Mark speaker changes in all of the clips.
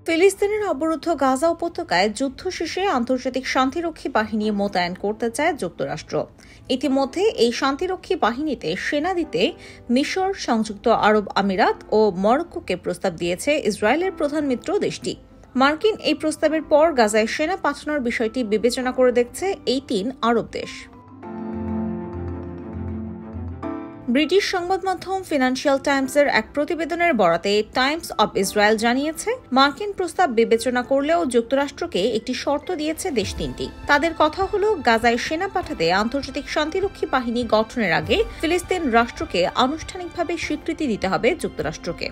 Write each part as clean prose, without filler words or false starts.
Speaker 1: ফিলিস্তিনের অবরুদ্ধ গাজা উপত্যকায় যুদ্ধ শেষে আন্তর্জাতিক শান্তিরক্ষী বাহিনী মোতায়েন করতে চায় যুক্তরাষ্ট্র। ইতিমধ্যে এই শান্তিরক্ষী বাহিনীতে সেনা দিতে মিশর, সংযুক্ত আরব আমিরাত ও মরক্কোকে প্রস্তাব দিয়েছে ইসরায়েলের প্রধান মিত্র দেশটি। মার্কিন এই প্রস্তাবের পর গাজায় সেনা পাঠানোর বিষয়টি বিবেচনা করে দেখছে এই ৩ আরব দেশ। ব্রিটিশ সংবাদ মাধ্যম ফিনান্সিয়াল টাইমসের এক প্রতিবেদনের বরাতে টাইমস অব ইসরায়েল জানিয়েছে, মার্কিন প্রস্তাব বিবেচনা করলেও যুক্তরাষ্ট্রকে একটি শর্ত দিয়েছে দেশ তিনটি। তাদের কথা হলো, গাজায় সেনা পাঠাতে আন্তর্জাতিক শান্তিরক্ষী বাহিনী গঠনের আগে ফিলিস্তিন রাষ্ট্রকে আনুষ্ঠানিকভাবে স্বীকৃতি দিতে হবে যুক্তরাষ্ট্রকে।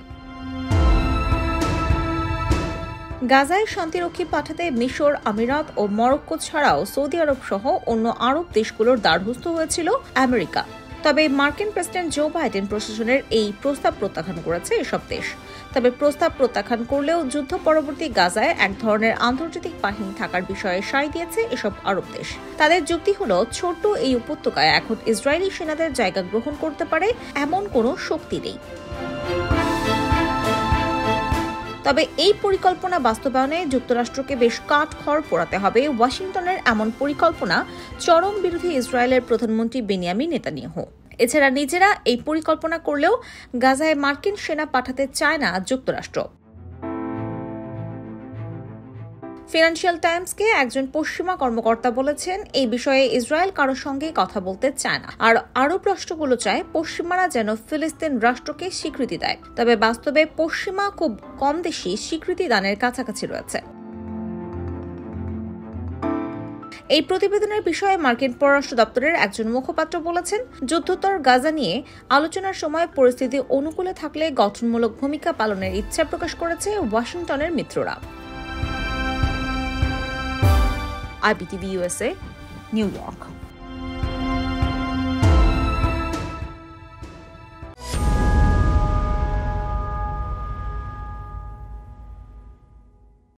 Speaker 1: গাজায় শান্তিরক্ষী পাঠাতে মিশর, আমিরাত ও মরক্কো ছাড়াও সৌদি আরব সহ অন্য আরব দেশগুলোর দ্বারস্থ হয়েছিল আমেরিকা। তবে মার্কিন প্রেসিডেন্ট জো বাইডেন প্রশাসনের এই প্রস্তাব প্রত্যাখ্যান করেছে এসব দেশ। তবে প্রস্তাব প্রত্যাখ্যান করলেও যুদ্ধ পরবর্তী গাজায় এক ধরনের আন্তর্জাতিক বাহিনী থাকার বিষয়ে সায় দিয়েছে এসব আরব দেশ। তাদের যুক্তি হলো, ছোট্ট এই উপত্যকায় এখন ইসরায়েলি সেনাদের জায়গা গ্রহণ করতে পারে এমন কোনো শক্তি নেই। তবে এই পরিকল্পনা বাস্তবায়নে যুক্তরাষ্ট্রকে বেশ কাঠখড় পোড়াতে হবে। ওয়াশিংটনের এমন পরিকল্পনা চরম বিরোধী ইসরায়েলের প্রধানমন্ত্রী বেনিয়ামিন নেতানিয়াহু। এছাড়া নিজেরা এই পরিকল্পনা করলেও গাজায় মার্কিন সেনা পাঠাতে চায় না যুক্তরাষ্ট্র। ফিনান্সিয়াল টাইমসকে একজন পশ্চিমা কর্মকর্তা বলেছেন, এই বিষয়ে ইসরায়েল কারোর সঙ্গে কথা বলতে চায় না, আর আরব রাষ্ট্রগুলো চায় পশ্চিমারা যেন ফিলিস্তিন রাষ্ট্রকে স্বীকৃতি দেয়। তবে বাস্তবে পশ্চিমা খুব কম দেশই স্বীকৃতি দানের কাছাকাছি রয়েছে। এই প্রতিবেদনের বিষয়ে মার্কিন পররাষ্ট্র দপ্তরের একজন মুখপাত্র বলেছেন, যুদ্ধোত্তর গাজা নিয়ে আলোচনার সময় পরিস্থিতি অনুকূলে থাকলে গঠনমূলক ভূমিকা পালনের ইচ্ছা প্রকাশ করেছে ওয়াশিংটনের মিত্ররা। IBTV USA, New York.